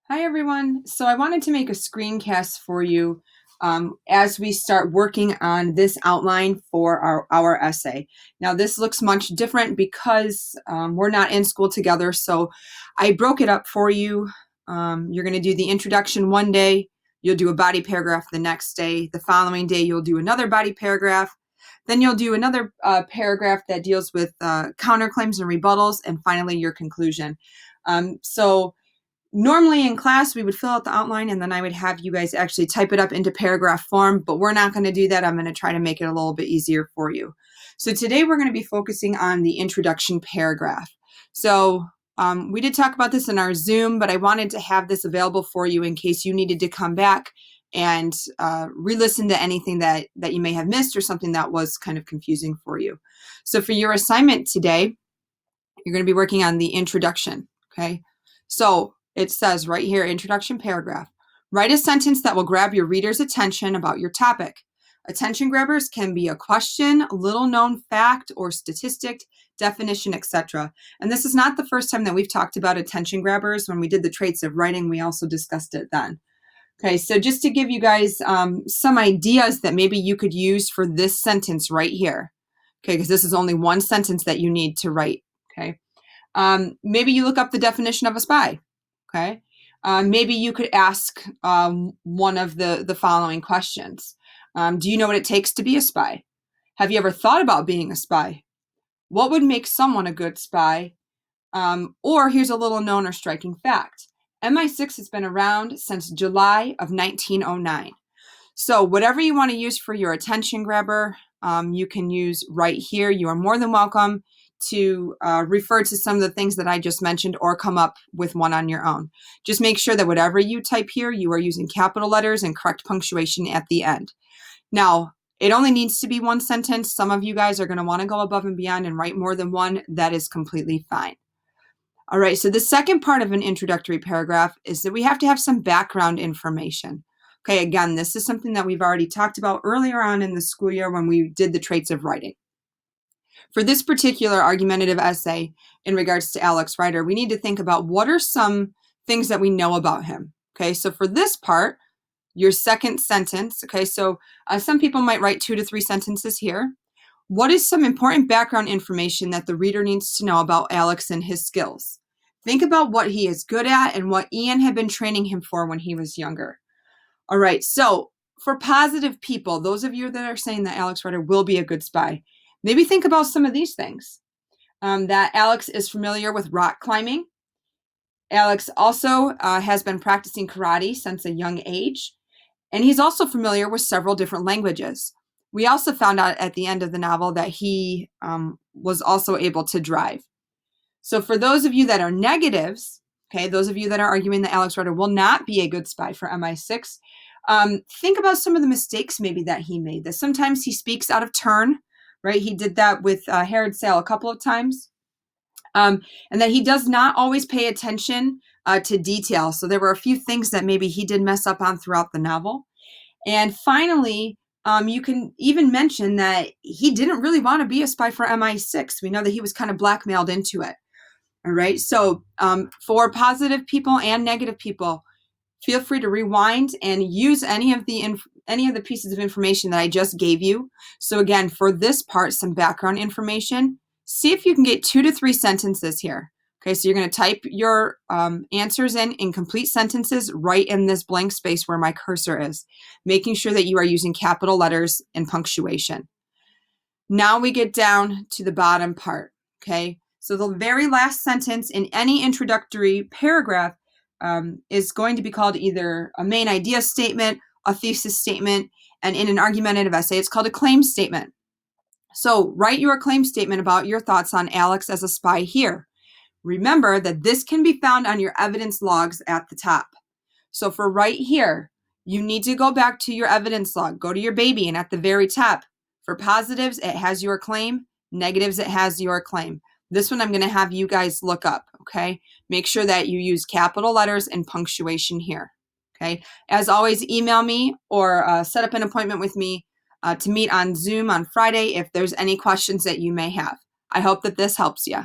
Hi everyone. So I wanted to make a screencast for you as we start working on this outline for our essay. Now this looks much different because we're not in school together, so I broke it up for you. You're going to do the introduction one day, you'll do a body paragraph the next day, the following day you'll do another body paragraph, then you'll do another paragraph that deals with counterclaims and rebuttals, and finally your conclusion. So normally in class, we would fill out the outline and then I would have you guys actually type it up into paragraph form, but we're not going to do that. I'm going to try to make it a little bit easier for you. So today we're going to be focusing on the introduction paragraph. So we did talk about this in our Zoom, but I wanted to have this available for you in case you needed to come back and re-listen to anything that you may have missed or something that was kind of confusing for you. So for your assignment today, you're going to be working on the introduction, okay? So it says right here, introduction paragraph. Write a sentence that will grab your reader's attention about your topic. Attention grabbers can be a question, little known fact or statistic, definition, etc. And this is not the first time that we've talked about attention grabbers. When we did the traits of writing, we also discussed it then. Okay, so just to give you guys some ideas that maybe you could use for this sentence right here. Okay, because this is only one sentence that you need to write. Okay, maybe you look up the definition of a spy. Okay, maybe you could ask one of the following questions. Do you know what it takes to be a spy? Have you ever thought about being a spy? What would make someone a good spy? Or here's a little known or striking fact. MI6 has been around since July of 1909. So whatever you want to use for your attention grabber, you can use right here. You are more than welcome to refer to some of the things that I just mentioned or come up with one on your own. Just make sure that whatever you type here, you are using capital letters and correct punctuation at the end. Now, it only needs to be one sentence. Some of you guys are going to want to go above and beyond and write more than one. That is completely fine. All right, so the second part of an introductory paragraph is that we have to have some background information. Okay, again, this is something that we've already talked about earlier on in the school year when we did the traits of writing. For this particular argumentative essay in regards to Alex Rider, we need to think about what are some things that we know about him. Okay, so for this part, your second sentence, okay, so some people might write 2 to 3 sentences here. What is some important background information that the reader needs to know about Alex and his skills? Think about what he is good at and what Ian had been training him for when he was younger. All right, so for positive people, those of you that are saying that Alex Rider will be a good spy, maybe think about some of these things. That Alex is familiar with rock climbing. Alex also has been practicing karate since a young age. And he's also familiar with several different languages. We also found out at the end of the novel that he was also able to drive. So for those of you that are negatives, okay, those of you that are arguing that Alex Rider will not be a good spy for MI6, think about some of the mistakes maybe that he made. That sometimes he speaks out of turn, right? He did that with Herod Sale a couple of times. And that he does not always pay attention to detail. So there were a few things that maybe he did mess up on throughout the novel. And finally, you can even mention that he didn't really want to be a spy for MI6. We know that he was kind of blackmailed into it. All right. So for positive people and negative people, feel free to rewind and use any of the pieces of information that I just gave you. So again, for this part, some background information. See if you can get 2 to 3 sentences here. Okay, so you're going to type your answers in complete sentences right in this blank space where my cursor is, making sure that you are using capital letters and punctuation. Now we get down to the bottom part, okay? So the very last sentence in any introductory paragraph is going to be called either a main idea statement, a thesis statement, and in an argumentative essay, it's called a claim statement. So write your claim statement about your thoughts on Alex as a spy here. Remember that this can be found on your evidence logs at the top. So for right here, you need to go back to your evidence log, go to your baby, and at the very top, for positives, it has your claim. Negatives, it has your claim. This one I'm going to have you guys look up, okay? Make sure that you use capital letters and punctuation here, okay? As always, email me or set up an appointment with me to meet on Zoom on Friday if there's any questions that you may have. I hope that this helps you.